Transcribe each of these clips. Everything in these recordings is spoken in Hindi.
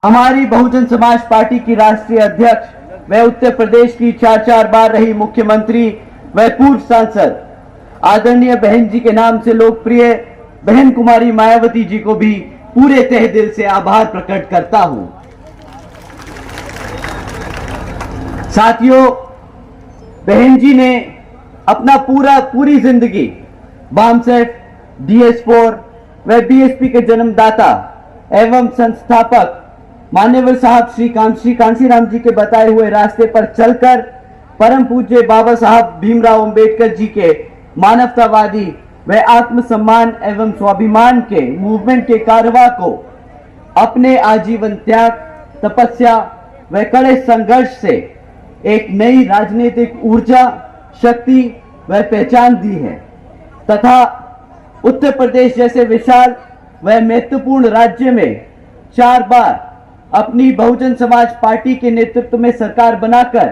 हमारी बहुजन समाज पार्टी की राष्ट्रीय अध्यक्ष व उत्तर प्रदेश की 4 बार रही मुख्यमंत्री व पूर्व सांसद आदरणीय बहन जी के नाम से लोकप्रिय बहन कुमारी मायावती जी को भी पूरे तहे दिल से आभार प्रकट करता हूं। साथियों, बहन जी ने अपना पूरी जिंदगी बामसेफ, DS4 व BSP के जन्मदाता एवं संस्थापक मान्यवर साहब श्री कांशीराम जी के बताए हुए रास्ते पर चलकर परम पूज्य बाबा साहब भीमराव अंबेडकर जी के मानवतावादी व आत्मसम्मान एवं स्वाभिमान के मूवमेंट के कारवा को अपने आजीवन त्याग, तपस्या व कड़े संघर्ष से एक नई राजनीतिक ऊर्जा, शक्ति व पहचान दी है तथा उत्तर प्रदेश जैसे विशाल व महत्वपूर्ण राज्य में 4 बार अपनी बहुजन समाज पार्टी के नेतृत्व में सरकार बनाकर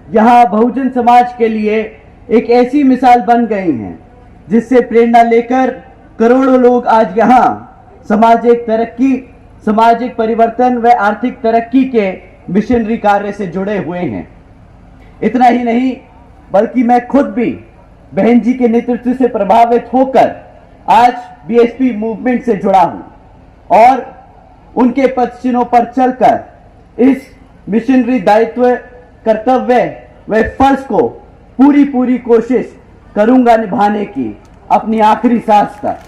यहां बहुजन समाज के लिए एक ऐसी मिसाल बन गई हैं जिससे प्रेरणा लेकर करोड़ों लोग आज यहां सामाजिक तरक्की, सामाजिक परिवर्तन व आर्थिक तरक्की के मिशनरी कार्य से जुड़े हुए हैं। इतना ही नहीं बल्कि मैं खुद भी बहन जी के नेतृत्व से प्रभावित होकर आज BSP मूवमेंट से जुड़ा हूं और उनके पदचिन्हों पर चलकर इस मिशनरी दायित्व, कर्तव्य व फर्ज को पूरी कोशिश करूंगा निभाने की अपनी आखिरी सांस तक।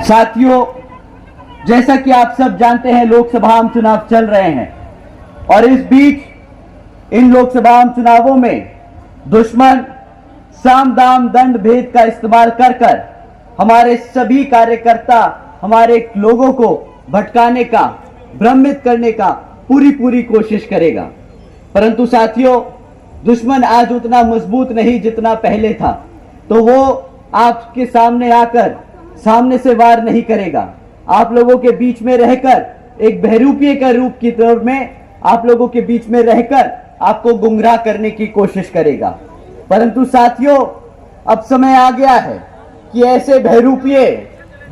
साथियों, जैसा कि आप सब जानते हैं, लोकसभा चुनाव चल रहे हैं और इस बीच इन लोकसभा चुनावों में दुश्मन साम दाम दंड भेद का इस्तेमाल कर हमारे सभी कार्यकर्ता, हमारे लोगों को भटकाने का, भ्रमित करने का पूरी कोशिश करेगा। परंतु साथियों, दुश्मन आज उतना मजबूत नहीं जितना पहले था, तो वो आपके सामने आकर सामने से वार नहीं करेगा। आप लोगों के बीच में रहकर एक बहरूपिये का रूप की तौर में आप लोगों के बीच में रहकर आपको गुमराह करने की कोशिश करेगा। परंतु साथियों, अब समय आ गया है कि ऐसे बहरूपिये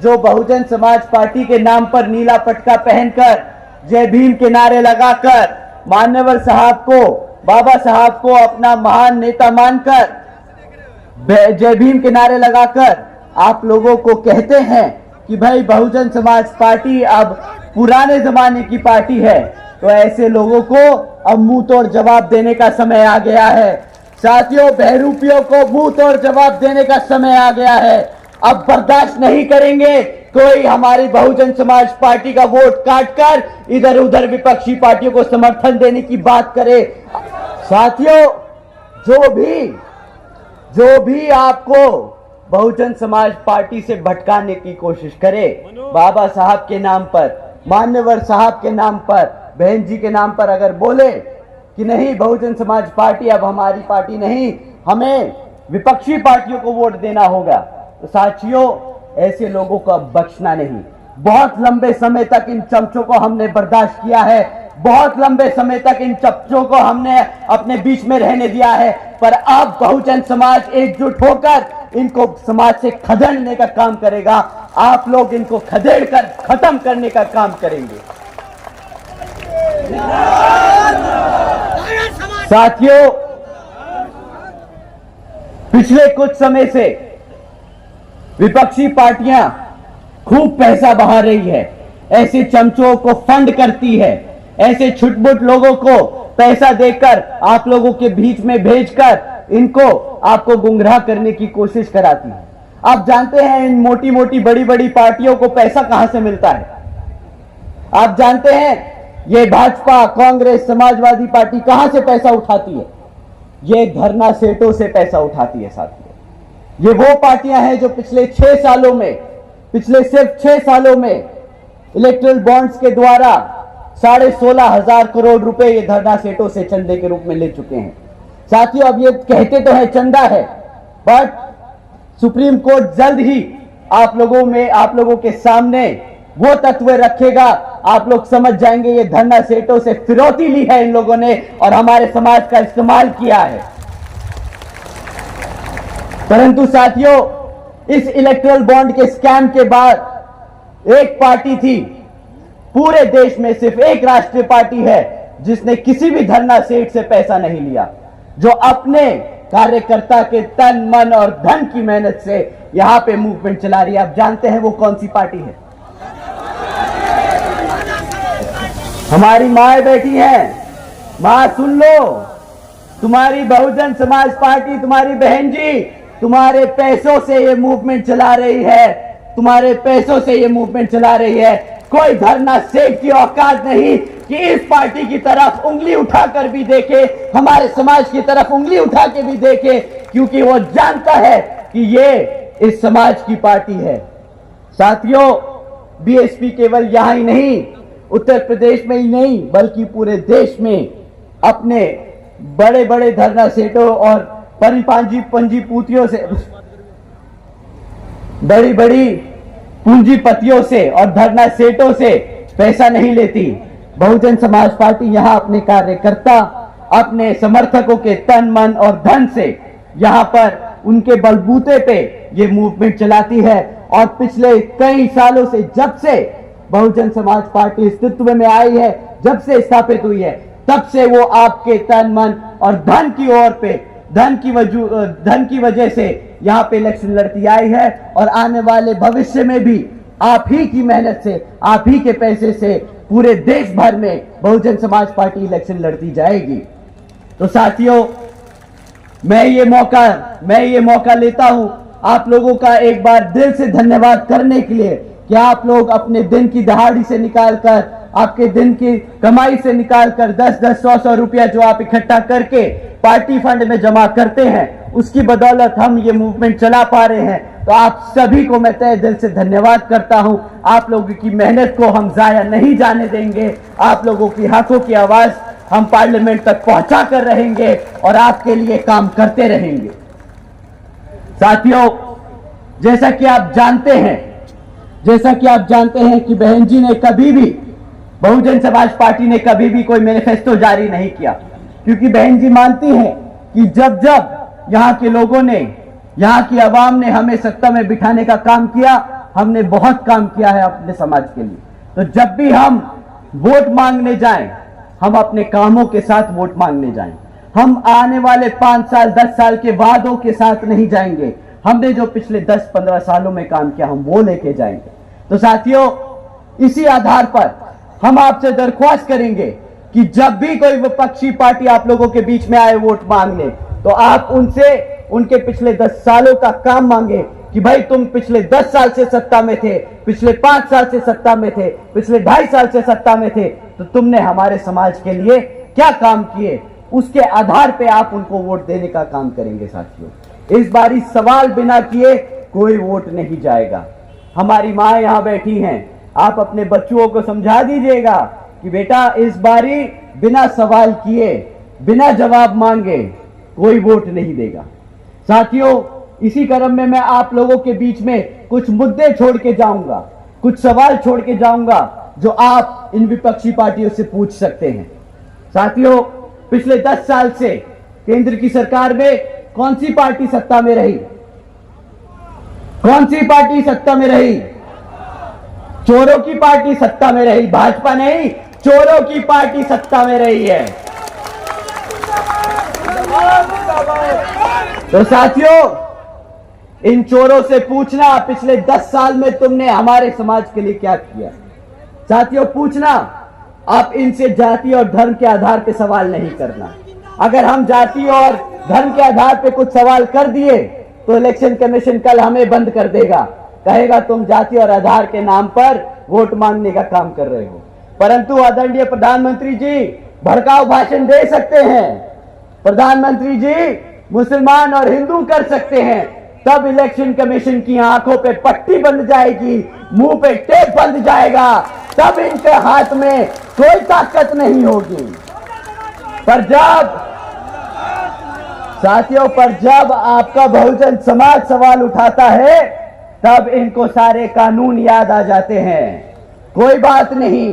जो बहुजन समाज पार्टी के नाम पर नीला पटका पहनकर, जय भीम के नारे लगाकर, मान्यवर साहब को, बाबा साहब को अपना महान नेता मानकर, जय भीम के नारे लगाकर आप लोगों को कहते हैं कि भाई बहुजन समाज पार्टी अब पुराने जमाने की पार्टी है, तो ऐसे लोगों को अब मुंह तोड़ जवाब देने का समय आ गया है। साथियों, बहरूपियों को मुंह तोड़ जवाब देने का समय आ गया है। अब बर्दाश्त नहीं करेंगे कोई हमारी बहुजन समाज पार्टी का वोट काटकर इधर उधर विपक्षी पार्टियों को समर्थन देने की बात करे। साथियों, जो भी आपको बहुजन समाज पार्टी से भटकाने की कोशिश करे, बाबा साहब के नाम पर, मान्यवर साहब के नाम पर, बहन जी के नाम पर अगर बोले कि नहीं बहुजन समाज पार्टी अब हमारी पार्टी नहीं, हमें विपक्षी पार्टियों को वोट देना होगा, तो साथियों ऐसे लोगों को बख्शना नहीं। बहुत लंबे समय तक इन चमचों को हमने बर्दाश्त किया है, बहुत लंबे समय तक इन चमचों को हमने अपने बीच में रहने दिया है, पर अब बहुजन समाज एकजुट होकर इनको समाज से खदेड़ने का काम करेगा। आप लोग इनको खदेड़ कर खत्म करने का काम करेंगे। साथियों, पिछले कुछ समय से विपक्षी पार्टियां खूब पैसा बहा रही है, ऐसे चमचों को फंड करती है, ऐसे छुटपुट लोगों को पैसा देकर आप लोगों के बीच में भेजकर इनको आपको गुमराह करने की कोशिश कराती है। आप जानते हैं इन मोटी मोटी बड़ी बड़ी पार्टियों को पैसा कहां से मिलता है? आप जानते हैं ये भाजपा, कांग्रेस, समाजवादी पार्टी कहां से पैसा उठाती है? ये धरना सेठों से पैसा उठाती है। साथियों, ये वो पार्टियां हैं जो पिछले सिर्फ 6 सालों में इलेक्ट्रल बॉन्ड्स के द्वारा 16,500 करोड़ रुपए ये धरना सेठों से चंदे के रूप में ले चुके हैं। साथियों, अब ये कहते तो है चंदा है, बट सुप्रीम कोर्ट जल्द ही आप लोगों के सामने वो तत्व रखेगा, आप लोग समझ जाएंगे ये धरना सेठों से फिरौती ली है इन लोगों ने और हमारे समाज का इस्तेमाल किया है। परंतु साथियों, इस इलेक्टोरल बॉन्ड के स्कैम के बाद एक पार्टी थी पूरे देश में सिर्फ एक राष्ट्रीय पार्टी है जिसने किसी भी धरना सेठ से पैसा नहीं लिया, जो अपने कार्यकर्ता के तन मन और धन की मेहनत से यहां पे मूवमेंट चला रही है। आप जानते हैं वो कौन सी पार्टी है? हमारी माए बैठी हैं। मां सुन लो, तुम्हारी बहुजन समाज पार्टी, तुम्हारी बहन जी तुम्हारे पैसों से ये मूवमेंट चला रही है, तुम्हारे पैसों से ये मूवमेंट चला रही है। कोई धरना सेठ की औकात नहीं कि इस पार्टी की तरफ उंगली उठाकर भी देखे, हमारे समाज की तरफ उंगली उठा के भी देखे, क्योंकि वो जानता है कि ये इस समाज की पार्टी है। साथियों, बीएसपी केवल यहां ही नहीं, उत्तर प्रदेश में ही नहीं, बल्कि पूरे देश में अपने बड़े बड़े धरना सेठों और पंजीपूतियों से, बड़ी बड़ी पूंजीपतियों से और धरना सेठों से पैसा नहीं लेती। बहुजन समाज पार्टी यहां अपने कार्यकर्ता, अपने समर्थकों के तन मन और धन से यहां पर उनके बलबूते पे ये मूवमेंट चलाती है। और पिछले कई सालों से, जब से बहुजन समाज पार्टी अस्तित्व में आई है, जब से स्थापित हुई है, तब से वो आपके तन मन और धन की ओर पे, धन की वजह से यहां पे इलेक्शन लड़ती आई है। और आने वाले भविष्य में भी आप ही की मेहनत से, आप ही के पैसे से पूरे देश भर में बहुजन समाज पार्टी इलेक्शन लड़ती जाएगी। तो साथियों, मैं ये मौका लेता हूं आप लोगों का एक बार दिल से धन्यवाद करने के लिए कि आप लोग अपने दिन की दहाड़ी से निकालकर, आपके दिन की कमाई से निकालकर 10-10, 100-100 रुपया जो आप इकट्ठा करके पार्टी फंड में जमा करते हैं, उसकी बदौलत हम ये मूवमेंट चला पा रहे हैं। तो आप सभी को मैं तहे दिल से धन्यवाद करता हूं। आप लोगों की मेहनत को हम जाया नहीं जाने देंगे। आप लोगों की हकों की आवाज हम पार्लियामेंट तक पहुंचा कर रहेंगे और आपके लिए काम करते रहेंगे। साथियों, जैसा कि आप जानते हैं कि बहन जी ने कभी भी, बहुजन समाज पार्टी ने कभी भी कोई मैनिफेस्टो जारी नहीं किया, क्योंकि बहन जी मानती हैं कि जब जब यहाँ के लोगों ने, यहाँ की आवाम ने हमें सत्ता में बिठाने का काम किया, हमने बहुत काम किया है अपने समाज के लिए। तो जब भी हम वोट मांगने जाएं, हम अपने कामों के साथ वोट मांगने जाएं। हम आने वाले 5 साल 10 साल के वादों के साथ नहीं जाएंगे। हमने जो पिछले 10-15 सालों में काम किया, हम वो लेके जाएंगे। तो साथियों, इसी आधार पर हम आपसे दरख्वास्त करेंगे कि जब भी कोई विपक्षी पार्टी आप लोगों के बीच में आए वोट मांगने, तो आप उनसे उनके पिछले 10 सालों का काम मांगे कि भाई तुम पिछले 10 साल से सत्ता में थे, पिछले 5 साल से सत्ता में थे, पिछले 2.5 साल से सत्ता में थे, तो तुमने हमारे समाज के लिए क्या काम किए, उसके आधार पे आप उनको वोट देने का काम करेंगे। साथियों, इस बारी सवाल बिना किए कोई वोट नहीं जाएगा। हमारी माँ यहाँ बैठी हैं, आप अपने बच्चों को समझा दीजिएगा कि बेटा इस बारी बिना सवाल किए, बिना जवाब मांगे कोई वोट नहीं देगा। साथियों, इसी क्रम में मैं आप लोगों के बीच में कुछ मुद्दे छोड़ के जाऊंगा, कुछ सवाल छोड़ के जाऊंगा जो आप इन विपक्षी पार्टियों से पूछ सकते हैं। साथियों, पिछले 10 साल से केंद्र की सरकार में कौन सी पार्टी सत्ता में रही? कौन सी पार्टी सत्ता में रही? चोरों की पार्टी सत्ता में रही, भाजपा नहीं, चोरों की पार्टी सत्ता में रही है। तो साथियों, इन चोरों से पूछना पिछले 10 साल में तुमने हमारे समाज के लिए क्या किया। साथियों, पूछना, आप इनसे जाति और धर्म के आधार पे सवाल नहीं करना। अगर हम जाति और धर्म के आधार पे कुछ सवाल कर दिए तो इलेक्शन कमीशन कल हमें बंद कर देगा, कहेगा तुम जाति और आधार के नाम पर वोट मांगने का काम कर रहे हो। परंतु आदरणीय प्रधानमंत्री जी भड़काऊ भाषण दे सकते हैं, प्रधानमंत्री जी मुसलमान और हिंदू कर सकते हैं, तब इलेक्शन कमीशन की आंखों पे पट्टी बंध जाएगी, मुंह पे टेप बंध जाएगा, तब इनके हाथ में कोई ताकत नहीं होगी। पर जब साथियों, पर जब आपका बहुजन समाज सवाल उठाता है, तब इनको सारे कानून याद आ जाते हैं। कोई बात नहीं,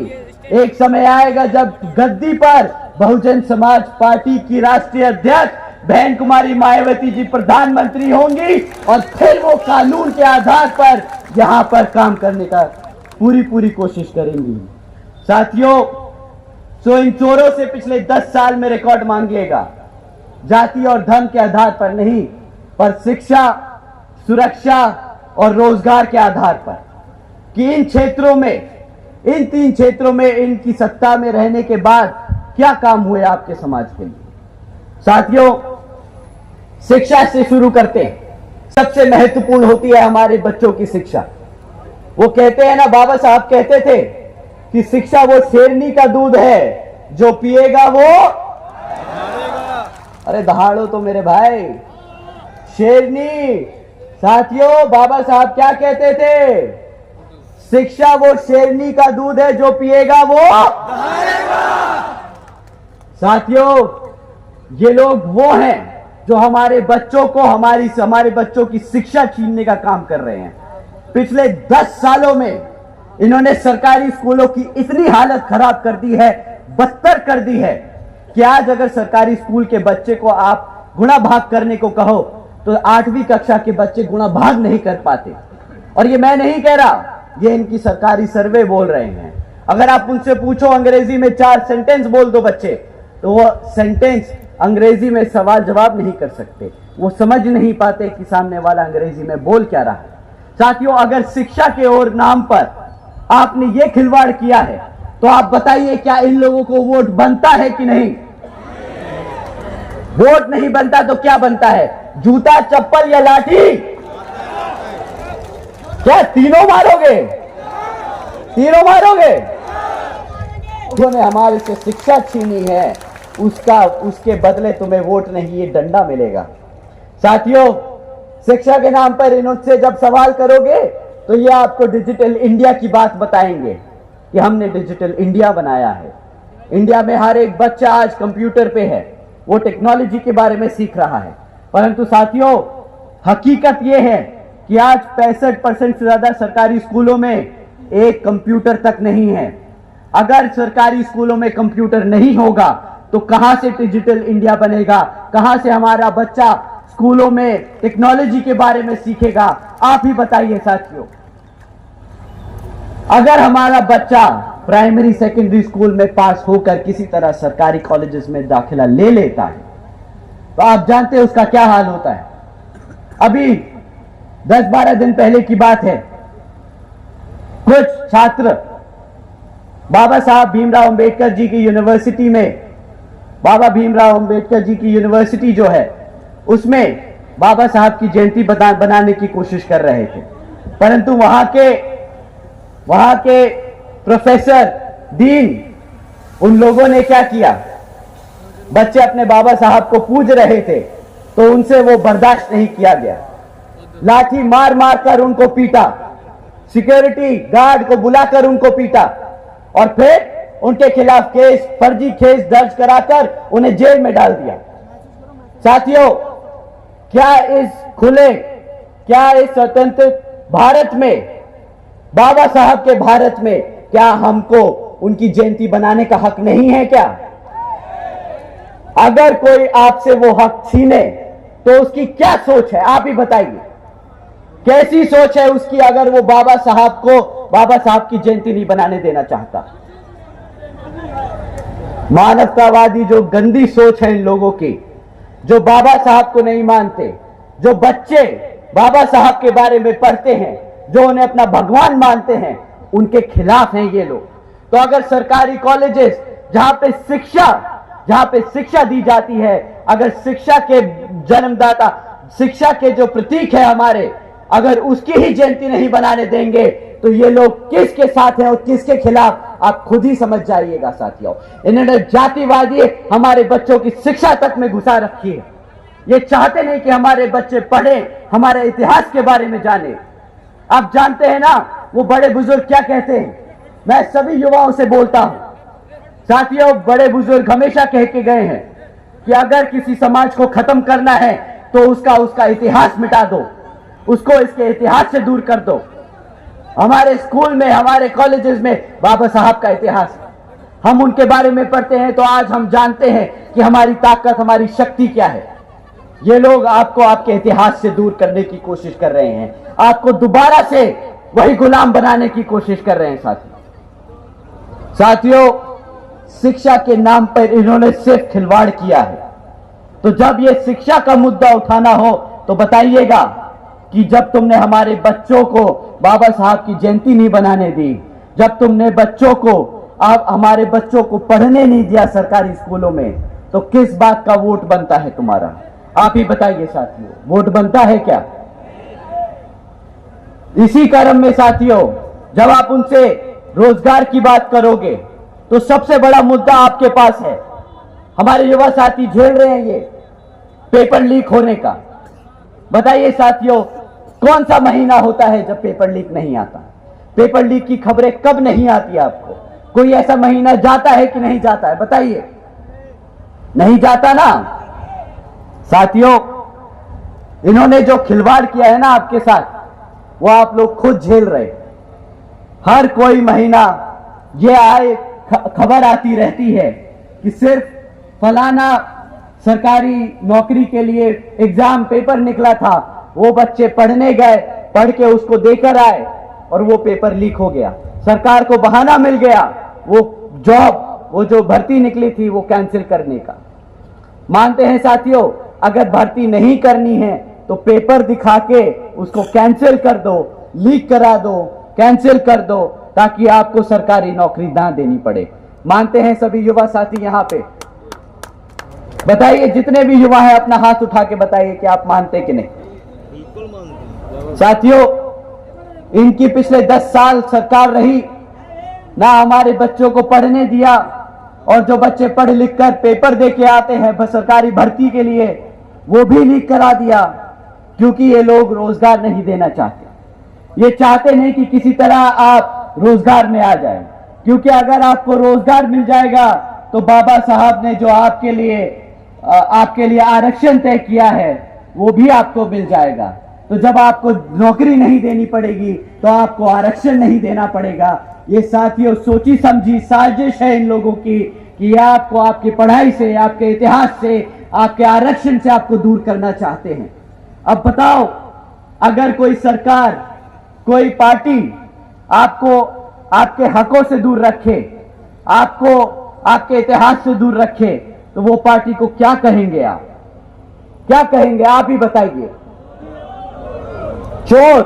एक समय आएगा जब गद्दी पर बहुजन समाज पार्टी की राष्ट्रीय अध्यक्ष बहन कुमारी मायावती जी प्रधानमंत्री होंगी और फिर वो कानून के आधार पर यहां पर काम करने का पूरी कोशिश करेंगी। साथियों, सो इन चोरों से पिछले 10 साल में रिकॉर्ड मांगिएगा, जाति और धर्म के आधार पर नहीं, पर शिक्षा, सुरक्षा और रोजगार के आधार पर, कि इन क्षेत्रों में, इन 3 क्षेत्रों में इनकी सत्ता में रहने के बाद क्या काम हुए आपके समाज के लिए। साथियों, शिक्षा से शुरू करते हैं। सबसे महत्वपूर्ण होती है हमारे बच्चों की शिक्षा। वो कहते हैं ना, बाबा साहब कहते थे कि शिक्षा वो शेरनी का दूध है, जो पिएगा वो, अरे दहाड़ो तो मेरे भाई, शेरनी। साथियों, बाबा साहब क्या कहते थे? शिक्षा वो शेरनी का दूध है, जो पिएगा वो दहाड़ेगा। साथियों, ये लोग वो हैं जो हमारे बच्चों को, हमारे बच्चों की शिक्षा छीनने का काम कर रहे हैं। पिछले 10 सालों में इन्होंने सरकारी स्कूलों की इतनी हालत खराब कर दी है, बदतर कर दी है, कि आज अगर सरकारी स्कूल के बच्चे को आप गुणा भाग करने को कहो तो 8वीं कक्षा के बच्चे गुणा भाग नहीं कर पाते। और ये मैं नहीं कह रहा, ये इनकी सरकारी सर्वे बोल रहे हैं। अगर आप उनसे पूछो अंग्रेजी में 4 सेंटेंस बोल दो बच्चे, तो वो सेंटेंस अंग्रेजी में सवाल जवाब नहीं कर सकते। वो समझ नहीं पाते कि सामने वाला अंग्रेजी में बोल क्या रहा है। साथियों, अगर शिक्षा के और नाम पर आपने ये खिलवाड़ किया है, तो आप बताइए, क्या इन लोगों को वोट बनता है कि नहीं? वोट नहीं बनता तो क्या बनता है? जूता, चप्पल या लाठी? क्या तीनों मारोगे? तीनों मारोगे? उन्होंने हमारे से शिक्षा छीनी है, उसके बदले तुम्हें वोट नहीं, ये डंडा मिलेगा। साथियों, शिक्षा के नाम पर इनसे जब सवाल करोगे तो ये आपको डिजिटल इंडिया की बात बताएंगे कि हमने डिजिटल इंडिया बनाया है। इंडिया में हर एक बच्चा आज कंप्यूटर पे है, वो टेक्नोलॉजी के बारे में सीख रहा है। परंतु साथियों, हकीकत ये है कि आज 65% से ज्यादा सरकारी स्कूलों में एक कंप्यूटर तक नहीं है। अगर सरकारी स्कूलों में कंप्यूटर नहीं होगा तो कहां से डिजिटल इंडिया बनेगा? कहां से हमारा बच्चा स्कूलों में टेक्नोलॉजी के बारे में सीखेगा? आप ही बताइए साथियों। अगर हमारा बच्चा प्राइमरी सेकेंडरी स्कूल में पास होकर किसी तरह सरकारी कॉलेजेस में दाखिला ले लेता है, तो आप जानते हैं उसका क्या हाल होता है। अभी 10-12 दिन पहले की बात है, कुछ छात्र बाबा साहब भीमराव अंबेडकर जी की यूनिवर्सिटी में, बाबा भीमराव अंबेडकर जी की यूनिवर्सिटी जो है, उसमें बाबा साहब की जयंती बनाने की कोशिश कर रहे थे। परंतु वहां के प्रोफेसर, डीन, उन लोगों ने क्या किया? बच्चे अपने बाबा साहब को पूज रहे थे, तो उनसे वो बर्दाश्त नहीं किया गया। लाठी मार मार कर उनको पीटा, सिक्योरिटी गार्ड को बुलाकर उनको पीटा, और फिर उनके खिलाफ फर्जी केस दर्ज कराकर उन्हें जेल में डाल दिया। साथियों, क्या इस स्वतंत्र भारत में, बाबा साहब के भारत में, क्या हमको उनकी जयंती बनाने का हक नहीं है क्या? अगर कोई आपसे वो हक छीने तो उसकी क्या सोच है, आप ही बताइए। कैसी सोच है उसकी, अगर वो बाबा साहब की जयंती नहीं बनाने देना चाहता? मानवतावादी जो गंदी सोच है इन लोगों की, जो बाबा साहब को नहीं मानते, जो बच्चे बाबा साहब के बारे में पढ़ते हैं, जो उन्हें अपना भगवान मानते हैं, उनके खिलाफ हैं ये लोग। तो अगर सरकारी कॉलेजेस जहां पे शिक्षा दी जाती है, अगर शिक्षा के जन्मदाता, शिक्षा के जो प्रतीक है हमारे, अगर उसकी ही जयंती नहीं बनाने देंगे, तो ये लोग किसके साथ हैं और किसके खिलाफ, आप खुद ही समझ जाइएगा साथियों। इन्होंने जातिवादी हमारे बच्चों की शिक्षा तक में घुसा रखी है। ये चाहते नहीं कि हमारे बच्चे पढ़ें, हमारे इतिहास के बारे में जाने। आप जानते हैं ना, वो बड़े बुजुर्ग क्या कहते हैं? मैं सभी युवाओं से बोलता हूं साथियों, बड़े बुजुर्ग हमेशा कह के गए हैं कि अगर किसी समाज को खत्म करना है तो उसका इतिहास मिटा दो, उसको इसके इतिहास से दूर कर दो। हमारे स्कूल में, हमारे कॉलेजेस में बाबा साहब का इतिहास है, हम उनके बारे में पढ़ते हैं, तो आज हम जानते हैं कि हमारी ताकत, हमारी शक्ति क्या है। ये लोग आपको आपके इतिहास से दूर करने की कोशिश कर रहे हैं, आपको दोबारा से वही गुलाम बनाने की कोशिश कर रहे हैं साथियों, शिक्षा के नाम पर इन्होंने सिर्फ खिलवाड़ किया है। तो जब ये शिक्षा का मुद्दा उठाना हो तो बताइएगा कि जब तुमने हमारे बच्चों को बाबा साहब की जयंती नहीं बनाने दी, जब तुमने बच्चों को हमारे बच्चों को पढ़ने नहीं दिया सरकारी स्कूलों में, तो किस बात का वोट बनता है तुम्हारा? आप ही बताइए साथियों, वोट बनता है क्या? इसी क्रम में साथियों, जब आप उनसे रोजगार की बात करोगे तो सबसे बड़ा मुद्दा आपके पास है। हमारे युवा साथी झेल रहे हैं ये पेपर लीक होने का। बताइए साथियों, कौन सा महीना होता है जब पेपर लीक नहीं आता? पेपर लीक की खबरें कब नहीं आती आपको? कोई ऐसा महीना जाता है कि नहीं जाता है? बताइए, नहीं जाता ना। साथियों, इन्होंने जो खिलवाड़ किया है ना आपके साथ, वो आप लोग खुद झेल रहे। हर कोई महीना ये आए खबर आती रहती है कि सिर्फ फलाना सरकारी नौकरी के लिए एग्जाम पेपर निकला था, वो बच्चे पढ़ने गए, पढ़ के उसको देकर आए और वो पेपर लीक हो गया। सरकार को बहाना मिल गया वो जॉब, वो जो भर्ती निकली थी वो कैंसिल करने का। मानते हैं साथियों, अगर भर्ती नहीं करनी है तो पेपर दिखा के उसको कैंसिल कर दो, लीक करा दो, कैंसिल कर दो, ताकि आपको सरकारी नौकरी ना देनी पड़े। मानते हैं सभी युवा साथी यहां पे? बताइए, जितने भी युवा हैं अपना हाथ उठा के बताइए कि आप मानते कि नहीं? साथियों, इनकी पिछले 10 साल सरकार रही, ना हमारे बच्चों को पढ़ने दिया, और जो बच्चे पढ़ लिख कर पेपर दे के आते हैं सरकारी भर्ती के लिए, वो भी लीक करा दिया, क्योंकि ये लोग रोजगार नहीं देना चाहते। ये चाहते नहीं कि किसी तरह आप रोजगार में आ जाए, क्योंकि अगर आपको रोजगार मिल जाएगा तो बाबा साहब ने जो आपके लिए आरक्षण तय किया है वो भी आपको मिल जाएगा। तो जब आपको नौकरी नहीं देनी पड़ेगी तो आपको आरक्षण नहीं देना पड़ेगा। ये साथियों सोची समझी साजिश है इन लोगों की कि आपको आपकी पढ़ाई से, आपके इतिहास से, आपके आरक्षण से आपको दूर करना चाहते हैं। अब बताओ, अगर कोई सरकार, कोई पार्टी आपको आपके हकों से दूर रखे, आपको आपके इतिहास से दूर रखे, तो वो पार्टी को क्या कहेंगे आप? क्या कहेंगे आप ही बताइए? चोर,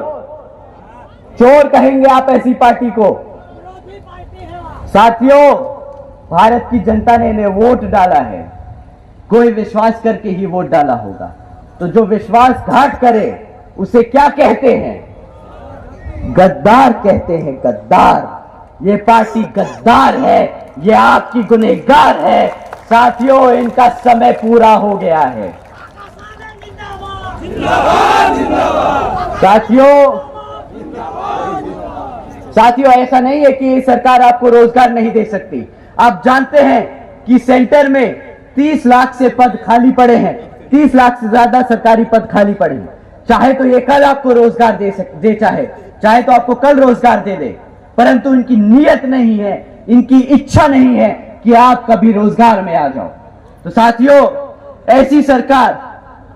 चोर कहेंगे आप ऐसी पार्टी को। साथियों, भारत की जनता ने इन्हें वोट डाला है, कोई विश्वास करके ही वोट डाला होगा। तो जो विश्वासघात करे उसे क्या कहते हैं? गद्दार कहते हैं, गद्दार। ये पार्टी गद्दार है, ये आपकी गुनहगार है। साथियों, इनका समय पूरा हो गया है। साथियों, ऐसा नहीं है कि सरकार आपको रोजगार नहीं दे सकती। आप जानते हैं कि सेंटर में 30 लाख से पद खाली पड़े हैं, 30 लाख से ज्यादा सरकारी पद खाली पड़े हैं। चाहे तो ये कल आपको रोजगार दे चाहे तो आपको कल रोजगार दे दे, परंतु इनकी नीयत नहीं है, इनकी इच्छा नहीं है कि आप कभी रोजगार में आ जाओ। तो साथियों, ऐसी सरकार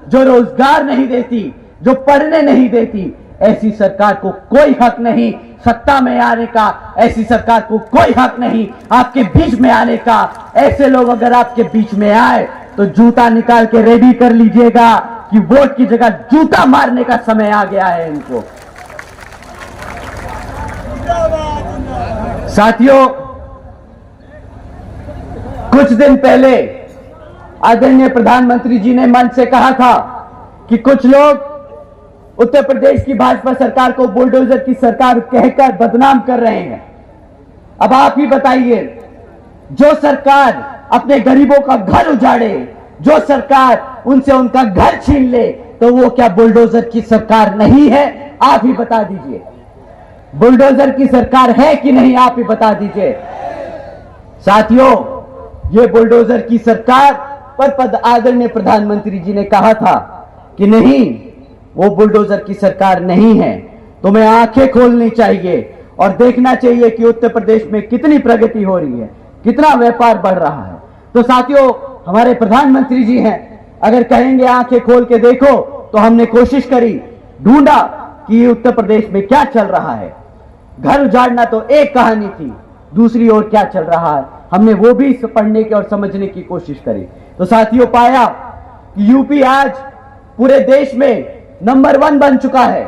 जो रोजगार नहीं देती, जो पढ़ने नहीं देती, ऐसी सरकार को कोई हक नहीं सत्ता में आने का। ऐसी सरकार को कोई हक नहीं आपके बीच में आने का। ऐसे लोग अगर आपके बीच में आए तो जूता निकाल के रेडी कर लीजिएगा कि वोट की जगह जूता मारने का समय आ गया है इनको। साथियों, कुछ दिन पहले आदरणीय प्रधानमंत्री जी ने मंच से कहा था कि कुछ लोग उत्तर प्रदेश की भाजपा सरकार को बुलडोजर की सरकार कहकर बदनाम कर रहे हैं। अब आप ही बताइए, जो सरकार अपने गरीबों का घर उजाड़े, जो सरकार उनसे उनका घर छीन ले, तो वो क्या बुलडोजर की सरकार नहीं है? आप ही बता दीजिए, बुलडोजर की सरकार है कि नहीं? आप ही बता दीजिए। साथियों, ये बुलडोजर की सरकार पर आदरणीय प्रधानमंत्री जी ने कहा था कि नहीं, वो बुलडोजर की सरकार नहीं है। तुम्हें आंखें खोलनी चाहिए और देखना चाहिए कि उत्तर प्रदेश में कितनी प्रगति हो रही है, कितना व्यापार बढ़ रहा है। तो साथियों, हमारे प्रधानमंत्री जी हैं, अगर कहेंगे आंखें खोल के देखो, तो हमने कोशिश करी, ढूंढा कि उत्तर प्रदेश में क्या चल रहा है। घर उजाड़ना तो एक कहानी थी, दूसरी ओर क्या चल रहा है, हमने वो भी पढ़ने की और समझने की कोशिश करी। तो साथियों, पाया कि यूपी आज पूरे देश में नंबर 1 बन चुका है,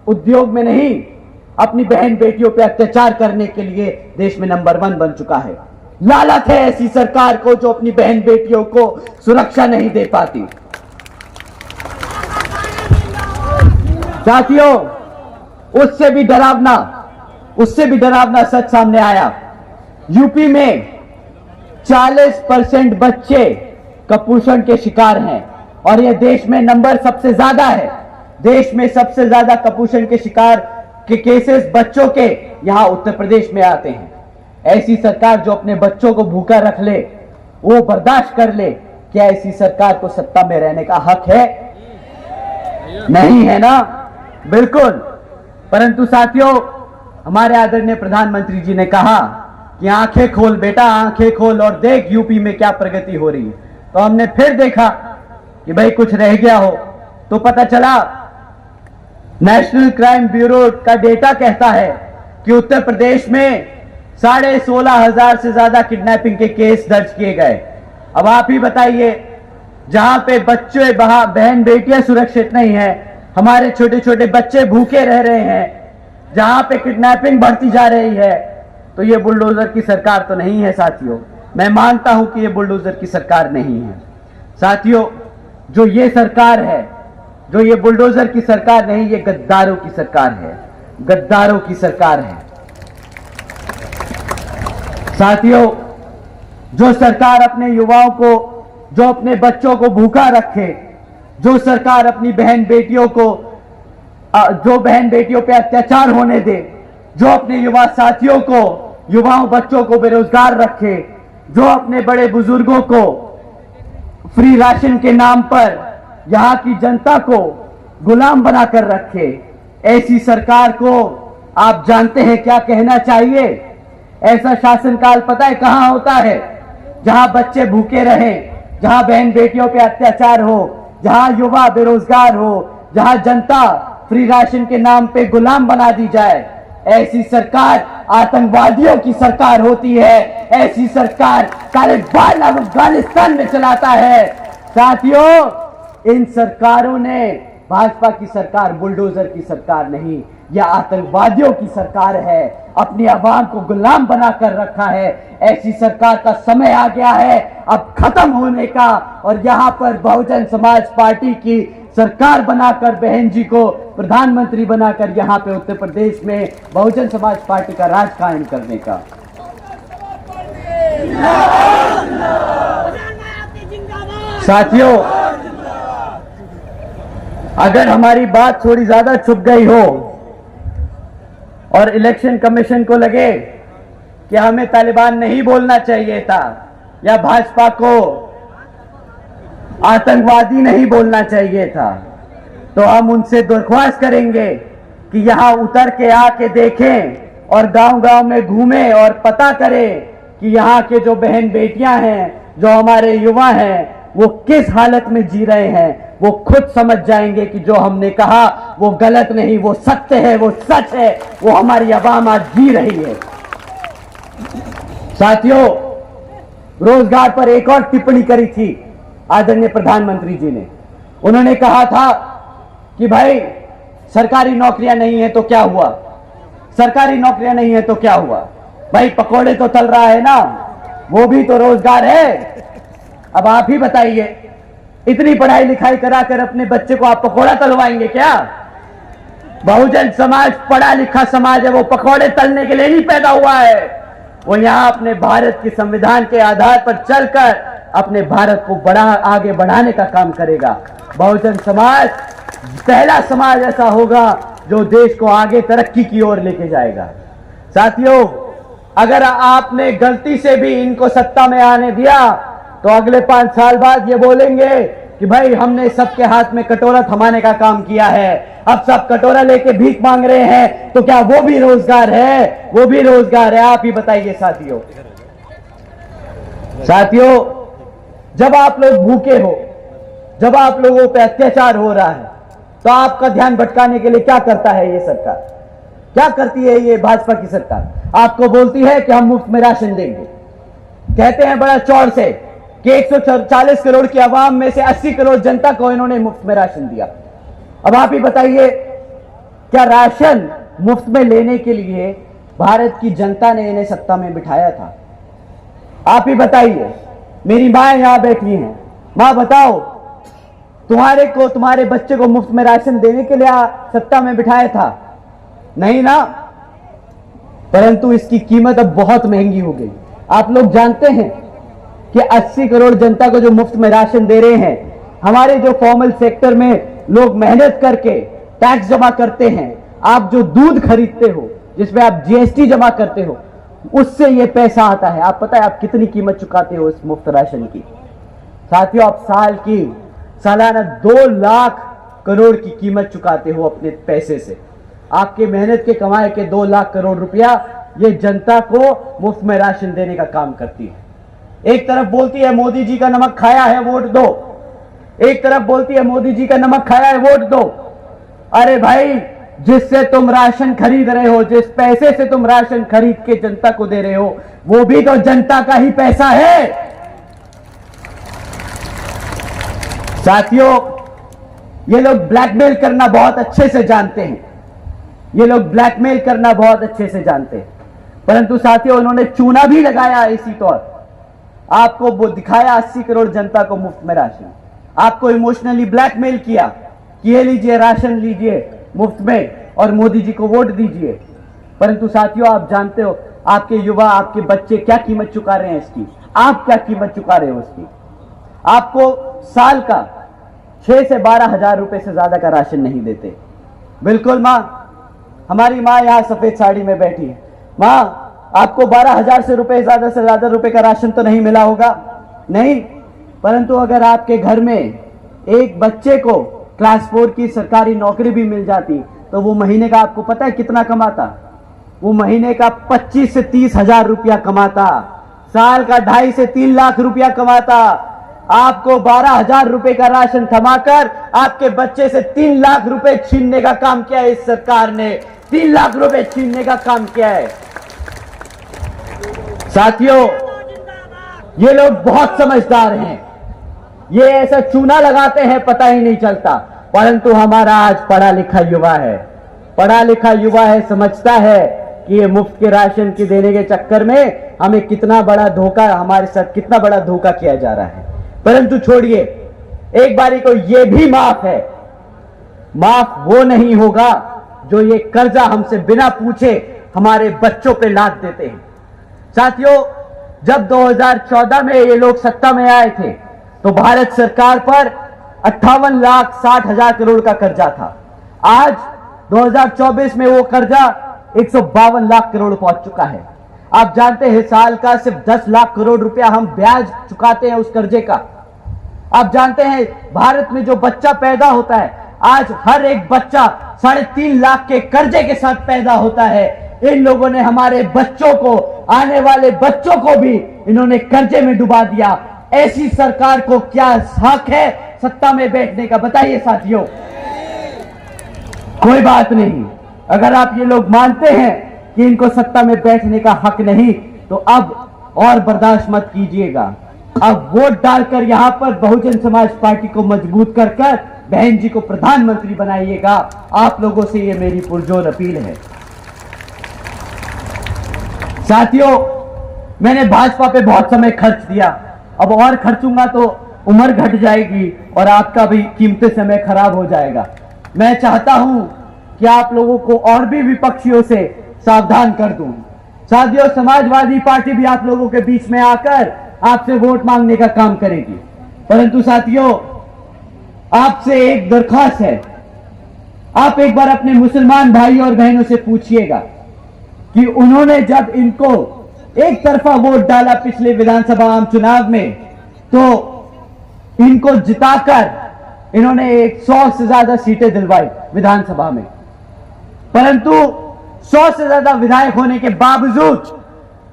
उद्योग में नहीं, अपनी बहन बेटियों पे अत्याचार करने के लिए देश में नंबर 1 बन चुका है। लालच है ऐसी सरकार को जो अपनी बहन बेटियों को सुरक्षा नहीं दे पाती। साथियों, उससे भी डरावना सच सामने आया। यूपी में 40% बच्चे कुपोषण के शिकार हैं और यह देश में नंबर सबसे ज्यादा है। देश में सबसे ज्यादा कुपोषण के शिकार के केसेस बच्चों के यहां उत्तर प्रदेश में आते हैं। ऐसी सरकार जो अपने बच्चों को भूखा रख ले, वो बर्दाश्त कर ले, क्या ऐसी सरकार को सत्ता में रहने का हक है? नहीं है ना, बिल्कुल। परंतु साथियों, हमारे आदरणीय प्रधानमंत्री जी ने कहा कि आंखें खोल बेटा, आंखें खोल और देख यूपी में क्या प्रगति हो रही है। तो हमने फिर देखा कि भाई कुछ रह गया हो, तो पता चला नेशनल क्राइम ब्यूरो का डेटा कहता है कि उत्तर प्रदेश में 16,500 से ज्यादा किडनैपिंग के केस दर्ज किए गए। अब आप ही बताइए, जहां पे बच्चे बहन बेटियां सुरक्षित नहीं है, हमारे छोटे छोटे बच्चे भूखे रह रहे हैं, जहां पे किडनैपिंग बढ़ती जा रही है, तो ये बुलडोजर की सरकार तो नहीं है साथियों। मैं मानता हूं कि ये बुलडोजर की सरकार नहीं है साथियों। जो ये सरकार है, जो ये बुलडोजर की सरकार नहीं, ये गद्दारों की सरकार है, गद्दारों की सरकार है साथियों। जो सरकार अपने युवाओं को, जो अपने बच्चों को भूखा रखे, जो सरकार अपनी बहन बेटियों को, जो बहन बेटियों पे अत्याचार होने दे, जो अपने युवा साथियों को, युवाओं बच्चों को बेरोजगार रखे, जो अपने बड़े बुजुर्गों को फ्री राशन के नाम पर यहां की जनता को गुलाम बनाकर रखे, ऐसी सरकार को आप जानते हैं क्या कहना चाहिए? ऐसा शासनकाल पता है कहां होता है? जहां बच्चे भूखे रहें, जहां बहन बेटियों पे अत्याचार हो, जहां युवा बेरोजगार हो, जहां जनता फ्री राशन के नाम पे गुलाम बना दी जाए। ऐसी सरकार आतंकवादियों की सरकार होती है। ऐसी सरकार तालिबान अफगानिस्तान में चलाता है साथियों। इन सरकारों ने, भाजपा की सरकार बुलडोजर की सरकार नहीं, यह आतंकवादियों की सरकार है, अपनी आवाम को गुलाम बनाकर रखा है। ऐसी सरकार का समय आ गया है अब खत्म होने का, और यहां पर बहुजन समाज पार्टी की सरकार बनाकर, बहन जी को प्रधानमंत्री बनाकर यहां पे उत्तर प्रदेश में बहुजन समाज पार्टी का राज कायम करने का। साथियों, अगर हमारी बात थोड़ी ज्यादा छुप गई हो और इलेक्शन कमीशन को लगे कि हमें तालिबान नहीं बोलना चाहिए था या भाजपा को आतंकवादी नहीं बोलना चाहिए था, तो हम उनसे दरख्वास्त करेंगे कि यहां उतर के आके देखें और गांव-गांव में घूमें और पता करें कि यहां के जो बहन बेटियां हैं, जो हमारे युवा हैं, वो किस हालत में जी रहे हैं। वो खुद समझ जाएंगे कि जो हमने कहा वो गलत नहीं, वो सत्य है, वो सच है, वो हमारी आवाम आज जी रही है। साथियों, रोजगार पर एक और टिप्पणी करी थी आदरणीय प्रधानमंत्री जी ने। उन्होंने कहा था कि भाई सरकारी नौकरियां नहीं है तो क्या हुआ, सरकारी नौकरियां नहीं है तो क्या हुआ, भाई पकोड़े तो तल रहा है ना, वो भी तो रोजगार है। अब आप ही बताइए, इतनी पढ़ाई लिखाई कराकर अपने बच्चे को आप पकोड़ा तलवाएंगे क्या? बहुजन समाज पढ़ा लिखा समाज है, वो पकोड़े तलने के लिए नहीं पैदा हुआ है। वो यहां अपने भारत के संविधान के आधार पर चलकर अपने भारत को आगे बढ़ाने का काम करेगा। बहुजन समाज पहला समाज ऐसा होगा जो देश को आगे तरक्की की ओर लेके जाएगा। साथियों, अगर आपने गलती से भी इनको सत्ता में आने दिया तो अगले 5 साल बाद ये बोलेंगे कि भाई हमने सबके हाथ में कटोरा थमाने का काम किया है, अब सब कटोरा लेके भीख मांग रहे हैं, तो क्या वो भी रोजगार है? वो भी रोजगार है। आप ही बताइए साथियों। साथियों, जब आप लोग भूखे हो, जब आप लोगों पे अत्याचार हो रहा है, तो आपका ध्यान भटकाने के लिए क्या करता है ये सरकार? क्या करती है ये भाजपा की सरकार? आपको बोलती है कि हम मुफ्त में राशन देंगे, कहते हैं बड़ा चौड़ से कि 140 करोड़ की आवाम में से 80 करोड़ जनता को इन्होंने मुफ्त में राशन दिया। अब आप ही बताइए, क्या राशन मुफ्त में लेने के लिए भारत की जनता ने इन्हें सत्ता में बिठाया था? आप ही बताइए। मेरी मां यहां बैठी हैं, मां बताओ, तुम्हारे बच्चे को मुफ्त में राशन देने के लिए सत्ता में बिठाया था? नहीं ना। परंतु इसकी कीमत अब बहुत महंगी हो गई। आप लोग जानते हैं कि 80 करोड़ जनता को जो मुफ्त में राशन दे रहे हैं, हमारे जो फॉर्मल सेक्टर में लोग मेहनत करके टैक्स जमा करते हैं, आप जो दूध खरीदते हो, जिसमें आप जीएसटी जमा करते हो, उससे ये पैसा आता है। आप पता है आप कितनी कीमत चुकाते हो इस मुफ्त राशन की? साथियों, आप सालाना 2 लाख करोड़ की कीमत चुकाते हो अपने पैसे से। आपके मेहनत के कमाए के 2 लाख करोड़ रुपया ये जनता को मुफ्त में राशन देने का काम करती है। एक तरफ बोलती है मोदी जी का नमक खाया है वोट दो, एक तरफ बोलती है मोदी जी का नमक खाया है वोट दो। अरे भाई, जिससे तुम राशन खरीद रहे हो, जिस पैसे से तुम राशन खरीद के जनता को दे रहे हो, वो भी तो जनता का ही पैसा है। साथियों, ये लोग ब्लैकमेल करना बहुत अच्छे से जानते हैं, ये लोग ब्लैकमेल करना बहुत अच्छे से जानते हैं। परंतु साथियों, उन्होंने चूना भी लगाया इसी तौर। आपको वो दिखाया 80 करोड़ जनता को मुफ्त में राशन, आपको इमोशनली ब्लैकमेल किया कि ये लीजिए राशन लीजिए मुफ्त में और मोदी जी को वोट दीजिए। परंतु साथियों, आप जानते हो आपके युवा, आपके बच्चे क्या कीमत चुका रहे हैं इसकी? आप क्या कीमत चुका रहे हो उसकी? आपको साल का 6 से 12 हजार रुपए से ज्यादा का राशन नहीं देते। बिल्कुल मां, हमारी मां यहां सफेद साड़ी में बैठी है। मां, आपको 12,000 से ज्यादा रुपए का राशन तो नहीं मिला होगा? नहीं। परंतु अगर आपके घर में एक बच्चे को क्लास 4 की सरकारी नौकरी भी मिल जाती तो वो महीने का आपको पता है कितना कमाता? वो महीने का 25 से 30 हजार रुपया कमाता, साल का 2.5 से 3 लाख रुपया कमाता। आपको 12,000 रुपए का राशन थमाकर आपके बच्चे से 3 लाख रुपए छीनने का काम किया है इस सरकार ने। 3 लाख रुपए छीनने का काम किया है। साथियों, ये लोग बहुत समझदार हैं, ये ऐसा चूना लगाते हैं पता ही नहीं चलता। परंतु हमारा आज पढ़ा लिखा युवा है, पढ़ा लिखा युवा है, समझता है कि ये मुफ्त के राशन के देने के चक्कर में हमें कितना बड़ा धोखा, हमारे साथ कितना बड़ा धोखा किया जा रहा है। परंतु छोड़िए, एक बारी को ये भी माफ है, माफ वो नहीं होगा जो ये कर्जा हमसे बिना पूछे हमारे बच्चों पे लाद देते हैं। साथियों, जब 2014 में ये लोग सत्ता में आए थे तो भारत सरकार पर 58,60,000 करोड़ का कर्जा था। आज 2024 में वो कर्जा 152 लाख करोड़ पहुंच चुका है। आप जानते हैं साल का सिर्फ 10 लाख करोड़ रुपया हम ब्याज चुकाते हैं उस कर्जे का। आप जानते हैं भारत में जो बच्चा पैदा होता है, आज हर एक बच्चा 3.5 लाख के कर्जे के साथ पैदा होता है। इन लोगों ने हमारे बच्चों को, आने वाले बच्चों को भी इन्होंने कर्जे में डुबा दिया। ऐसी सरकार को क्या हक है सत्ता में बैठने का? बताइए साथियों। कोई बात नहीं, अगर आप ये लोग मानते हैं कि इनको सत्ता में बैठने का हक नहीं, तो अब और बर्दाश्त मत कीजिएगा। अब वोट डालकर यहां पर बहुजन समाज पार्टी को मजबूत कर बहन जी को प्रधानमंत्री बनाइएगा। आप लोगों से ये मेरी पुरजोर अपील है। साथियों, मैंने भाजपा पे बहुत समय खर्च दिया, अब और खर्चूंगा तो उम्र घट जाएगी और आपका भी कीमती समय खराब हो जाएगा। मैं चाहता हूं कि आप लोगों को और भी विपक्षियों से सावधान कर दूं। साथियों, समाजवादी पार्टी भी आप लोगों के बीच में आकर आपसे वोट मांगने का काम करेगी। परंतु साथियों, आपसे एक दरख्वास्त है, आप एक बार अपने मुसलमान भाई और बहनों से पूछिएगा कि उन्होंने जब इनको एक तरफा वोट डाला पिछले विधानसभा आम चुनाव में, तो इनको जिताकर इन्होंने 100 से ज्यादा सीटें दिलवाई विधानसभा में। परंतु 100 से ज्यादा विधायक होने के बावजूद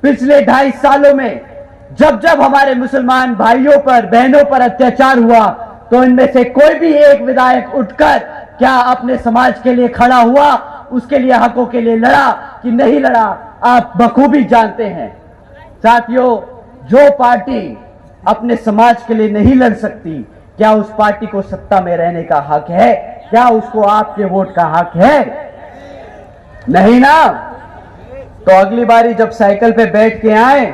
पिछले 2.5 सालों में जब जब हमारे मुसलमान भाइयों पर, बहनों पर अत्याचार हुआ, तो इनमें से कोई भी एक विधायक उठकर क्या अपने समाज के लिए खड़ा हुआ? उसके लिए, हकों के लिए लड़ा कि नहीं लड़ा, आप बखूबी जानते हैं। साथियों, जो पार्टी अपने समाज के लिए नहीं लड़ सकती, क्या उस पार्टी को सत्ता में रहने का हक है? क्या उसको आपके वोट का हक है? नहीं ना। तो अगली बारी जब साइकिल पे बैठ के आए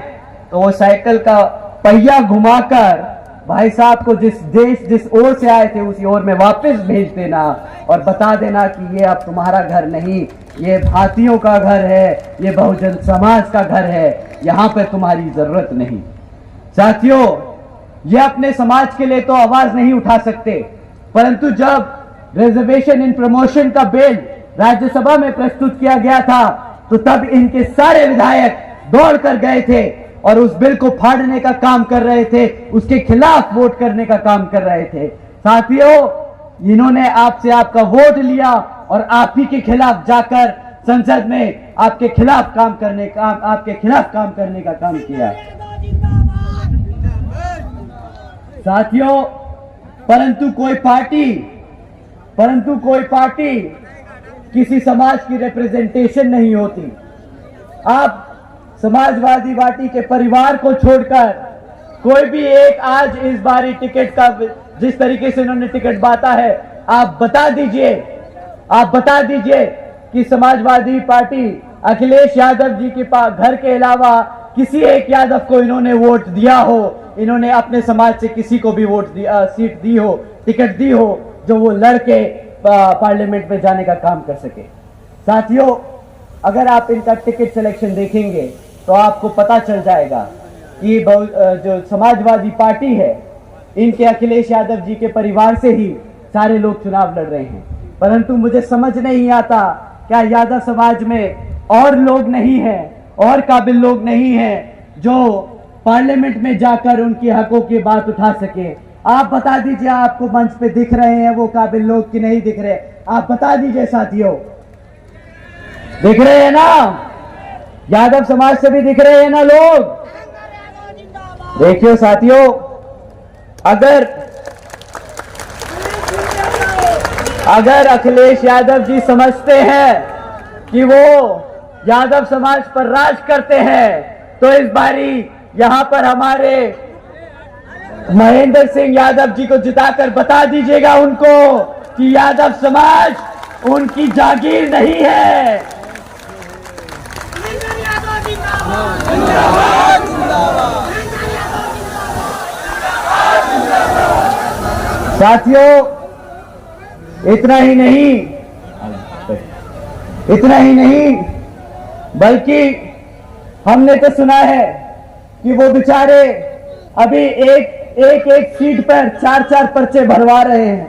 तो वो साइकिल का पहिया घुमाकर भाई साहब को जिस ओर से आए थे उसी ओर में वापस भेज देना और बता देना कि ये अब तुम्हारा घर नहीं, ये भारतीयों का घर है, ये बहुजन समाज का घर है, यहां पर तुम्हारी जरूरत नहीं। साथियों, ये अपने समाज के लिए तो आवाज नहीं उठा सकते, परंतु जब रिजर्वेशन इन प्रमोशन का बिल राज्यसभा में प्रस्तुत किया गया था तो तब इनके सारे विधायक दौड़ कर गए थे और उस बिल को फाड़ने का काम कर रहे थे, उसके खिलाफ वोट करने का काम कर रहे थे। साथियों, इन्होंने आपसे आपका वोट लिया और आप ही के खिलाफ जाकर संसद में आपके खिलाफ काम करने का काम किया। साथियों, परंतु कोई पार्टी किसी समाज की रिप्रेजेंटेशन नहीं होती। आप समाजवादी पार्टी के परिवार को छोड़कर कोई भी एक आज इस बारी टिकट का, जिस तरीके से इन्होंने टिकट बांटा है, आप बता दीजिए कि समाजवादी पार्टी अखिलेश यादव जी के पास घर के अलावा किसी एक यादव को इन्होंने वोट दिया हो, इन्होंने अपने समाज से किसी को भी सीट दी हो, टिकट दी हो जो वो लड़के पार्लियामेंट में जाने का काम कर सके। साथियों, अगर आप इनका टिकट सिलेक्शन देखेंगे तो आपको पता चल जाएगा कि जो समाजवादी पार्टी है, इनके अखिलेश यादव जी के परिवार से ही सारे लोग चुनाव लड़ रहे हैं। परंतु मुझे समझ नहीं आता, क्या यादव समाज में और लोग नहीं हैं, और काबिल लोग नहीं हैं जो पार्लियामेंट में जाकर उनकी हकों की बात उठा सके? आप बता दीजिए, आपको मंच पे दिख रहे हैं वो काबिल लोग कि नहीं दिख रहे? आप बता दीजिए साथियों, दिख रहे हैं ना? यादव समाज से भी दिख रहे हैं ना लोग? देखिए साथियों, अगर अखिलेश यादव जी समझते हैं कि वो यादव समाज पर राज करते हैं तो इस बारी यहां पर हमारे महेंद्र सिंह यादव जी को जिताकर बता दीजिएगा उनको कि यादव समाज उनकी जागीर नहीं है। साथियों, इतना ही नहीं बल्कि हमने तो सुना है कि वो बेचारे अभी एक सीट पर 4-4 पर्चे भरवा रहे हैं।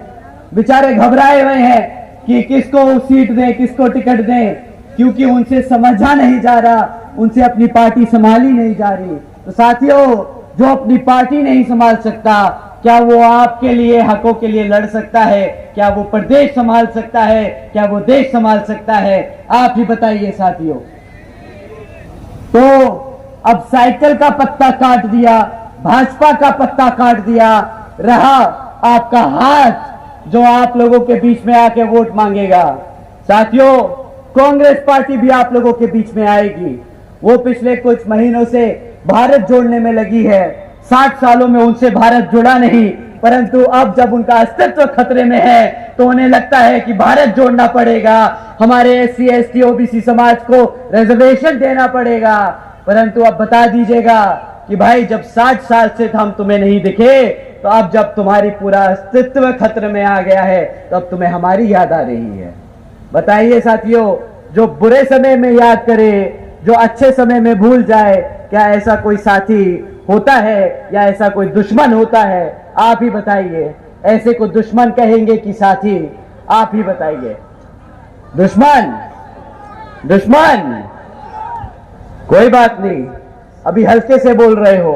बेचारे घबराए हुए हैं कि किसको सीट दें, किसको टिकट दें, क्योंकि उनसे समझा नहीं जा रहा, उनसे अपनी पार्टी संभाली नहीं जा रही। तो साथियों, जो अपनी पार्टी नहीं संभाल सकता, क्या वो आपके लिए, हकों के लिए लड़ सकता है? क्या वो प्रदेश संभाल सकता है? क्या वो देश संभाल सकता है? आप ही बताइए साथियों। तो अब साइकिल का पत्ता काट दिया, भाजपा का पत्ता काट दिया, रहा आपका हाथ जो आप लोगों के बीच में आके वोट मांगेगा। साथियों, कांग्रेस पार्टी भी आप लोगों के बीच में आएगी। वो पिछले कुछ महीनों से भारत जोड़ने में लगी है। 60 सालों में उनसे भारत जुड़ा नहीं, परंतु अब जब उनका अस्तित्व खतरे में है तो उन्हें लगता है कि भारत जोड़ना पड़ेगा, हमारे SC ST OBC समाज को रिजर्वेशन देना पड़ेगा। परंतु अब बता दीजिएगा कि भाई, जब 60 साल से हम तुम्हें नहीं दिखे, तो अब जब तुम्हारी पूरा अस्तित्व खतरे में आ गया है तो अब तुम्हें हमारी याद आ रही है। बताइए साथियों, जो बुरे समय में याद करे, जो अच्छे समय में भूल जाए, क्या ऐसा कोई साथी होता है या ऐसा कोई दुश्मन होता है? आप ही बताइए। ऐसे को दुश्मन कहेंगे कि साथी? आप ही बताइए। दुश्मन कोई बात नहीं, अभी हल्के से बोल रहे हो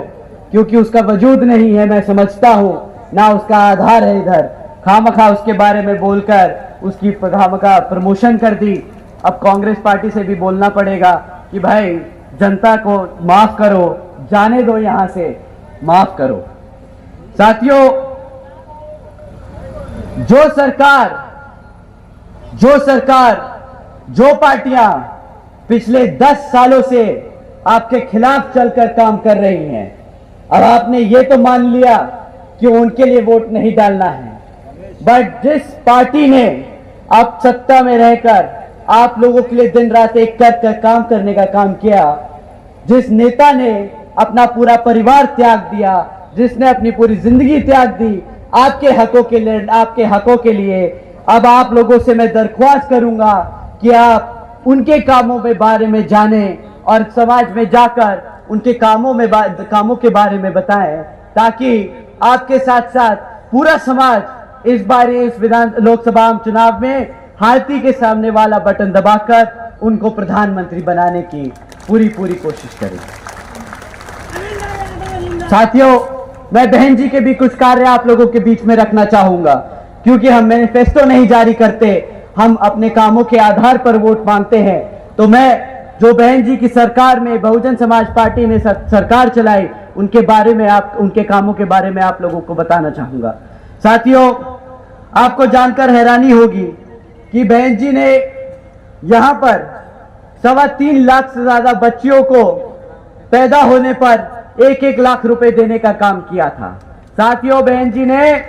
क्योंकि उसका वजूद नहीं है, मैं समझता हूं, ना उसका आधार है इधर। खामखा उसके बारे में बोलकर उसकी खामखा प्रमोशन कर दी। अब कांग्रेस पार्टी से भी बोलना पड़ेगा कि भाई, जनता को माफ करो, जाने दो, यहां से माफ करो। साथियों, जो सरकार जो पार्टियां पिछले 10 सालों से आपके खिलाफ चलकर काम कर रही हैं, अब आपने ये तो मान लिया कि उनके लिए वोट नहीं डालना है, बट जिस पार्टी ने आप सत्ता में रहकर आप लोगों के लिए दिन रात एक कर काम करने का काम किया, जिस नेता ने अपना पूरा परिवार त्याग दिया, जिसने अपनी पूरी जिंदगी त्याग दी आपके हकों के लिए, अब आप लोगों से मैं दरख्वास्त करूंगा कि आप उनके कामों के बारे में जानें और समाज में जाकर उनके कामों के बारे में बताएं, ताकि आपके साथ साथ पूरा समाज इस बार इस लोकसभा चुनाव में हाथी के सामने वाला बटन दबाकर उनको प्रधानमंत्री बनाने की पूरी कोशिश करे। साथियों, मैं बहन जी के भी कुछ कार्य आप लोगों के बीच में रखना चाहूंगा, क्योंकि हम मैनिफेस्टो नहीं जारी करते, हम अपने कामों के आधार पर वोट मांगते हैं। तो मैं जो बहन जी की सरकार में बहुजन समाज पार्टी ने सरकार चलाई, उनके बारे में उनके कामों के बारे में आप लोगों को बताना चाहूंगा। साथियों, आपको जानकर हैरानी होगी कि बहन जी ने यहां पर 3.25 लाख से ज्यादा बच्चियों को पैदा होने पर 1-1 लाख रुपए देने का काम किया था। साथियों, बहन जी ने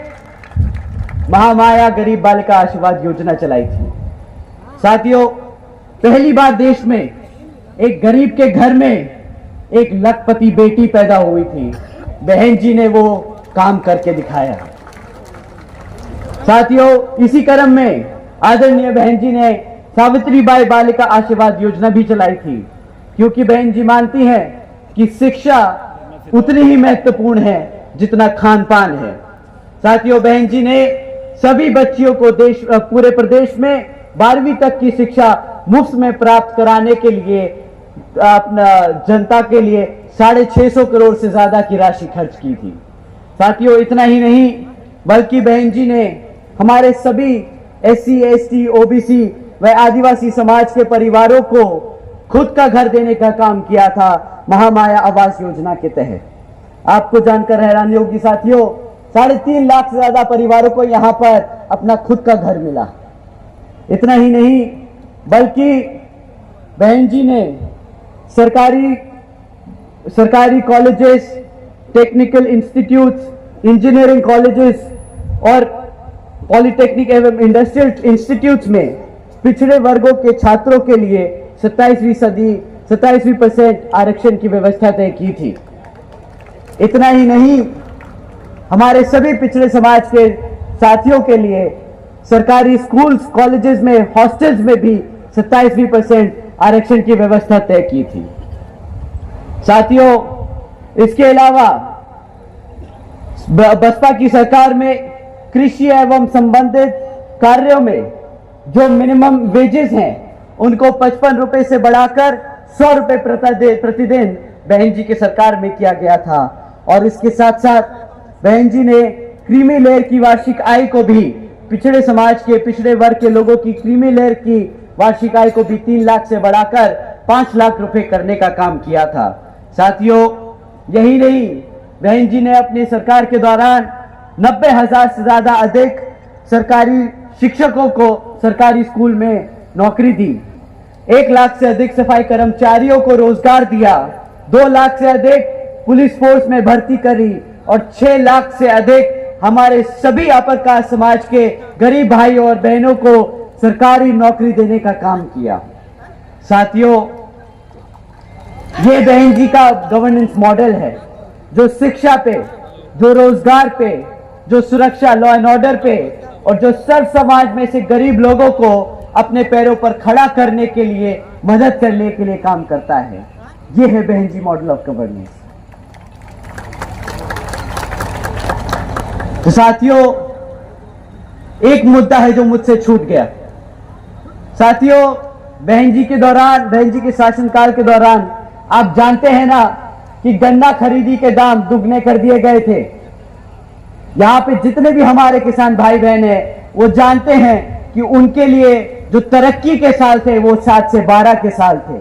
महामाया गरीब बालिका आशीर्वाद योजना चलाई थी। साथियों, पहली बार देश में एक गरीब के घर में एक लखपति बेटी पैदा हुई थी, बहन जी ने वो काम करके दिखाया। साथियों, इसी क्रम में आदरणीय बहन जी ने सावित्रीबाई बालिका आशीर्वाद योजना भी चलाई थी, क्योंकि बहन जी मानती हैं कि शिक्षा उतनी ही महत्वपूर्ण है जितना खान पान है। साथियों, बहन जी ने सभी बच्चियों को पूरे प्रदेश में 12वीं तक की शिक्षा मुफ्त में प्राप्त कराने के लिए अपना जनता के लिए 650 करोड़ से ज्यादा की राशि खर्च की थी। साथियों, इतना ही नहीं बल्कि बहन जी ने हमारे सभी SC, ST, OBC व आदिवासी समाज के परिवारों को खुद का घर देने का काम किया था महामाया आवास योजना के तहत। आपको जानकर हैरानी होगी साथियों, 3.5 लाख से ज्यादा परिवारों को यहां पर अपना खुद का घर मिला। इतना ही नहीं बल्कि बहन जी ने सरकारी colleges, technical institutes, engineering colleges और पॉलिटेक्निक एवं इंडस्ट्रियल इंस्टीट्यूट्स में पिछड़े वर्गों के छात्रों के लिए 27% आरक्षण की व्यवस्था तय की थी। इतना ही नहीं, हमारे सभी पिछड़े समाज के साथियों के लिए सरकारी स्कूल्स, कॉलेजेस में, हॉस्टल्स में भी 27% आरक्षण की व्यवस्था तय की थी। साथियों, इसके अलावा बसपा की सरकार में कृषि एवं संबंधित कार्यों में जो मिनिमम वेजेस हैं उनको 55 रुपए से बढ़ाकर 100 रुपए प्रतिदिन बहन जी की सरकार में किया गया था। और इसके साथ साथ बहन जी ने क्रीमी लेयर की वार्षिक आय को भी पिछड़े समाज के, पिछड़े वर्ग के लोगों की क्रीमी लेयर की वार्षिक आय को भी 3 लाख से बढ़ाकर 5 लाख रुपए करने का काम किया था। साथियों, यही नहीं, बहन जी ने अपनी सरकार के दौरान 90,000 से ज्यादा अधिक सरकारी शिक्षकों को सरकारी स्कूल में नौकरी दी, 1 लाख से अधिक सफाई कर्मचारियों को रोजगार दिया, 2 लाख से अधिक पुलिस फोर्स में भर्ती करी और 6 लाख से अधिक हमारे सभी अपर कास्ट समाज के गरीब भाई और बहनों को सरकारी नौकरी देने का काम किया। साथियों, ये बहन जी का गवर्नेंस मॉडल है, जो शिक्षा पे, जो रोजगार पे, जो सुरक्षा, लॉ एंड ऑर्डर पे और जो सर्व समाज में से गरीब लोगों को अपने पैरों पर खड़ा करने के लिए, मदद करने के लिए काम करता है। ये है बहन जी मॉडल ऑफ गवर्नेंस। तो साथियों, एक मुद्दा है जो मुझसे छूट गया। साथियों, बहन जी के दौरान, बहन जी के शासनकाल के दौरान आप जानते हैं ना कि गन्ना खरीदी के दाम दुगने कर दिए गए थे। यहां पे जितने भी हमारे किसान भाई बहन हैं वो जानते हैं कि उनके लिए जो तरक्की के साल थे वो 7 से 12 के साल थे।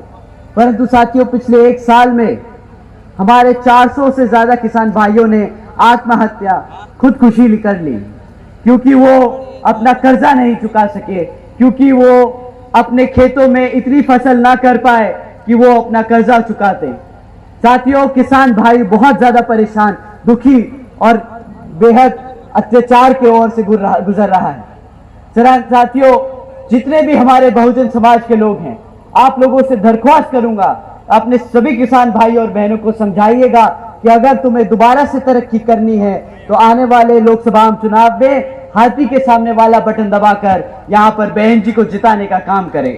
परंतु साथियों, पिछले 1 साल में हमारे 400 से ज्यादा किसान भाइयों ने आत्महत्या, खुदकुशी कर ली, क्योंकि वो अपना कर्जा नहीं चुका सके, क्योंकि वो अपने खेतों में इतनी फसल ना कर पाए कि वो अपना कर्जा चुकाते। साथियों, किसान भाई बहुत ज्यादा परेशान, दुखी और बेहद अत्याचार की ओर से गुजर रहा है। साथियों, जितने भी हमारे बहुजन समाज के लोग हैं, आप लोगों से दरख्वास्त करूंगा, अपने सभी किसान भाई और बहनों को समझाइएगा कि अगर तुम्हें दोबारा से तरक्की करनी है तो आने वाले लोकसभा चुनाव में हाथी के सामने वाला बटन दबाकर यहां पर बहन जी को जिताने का काम करें।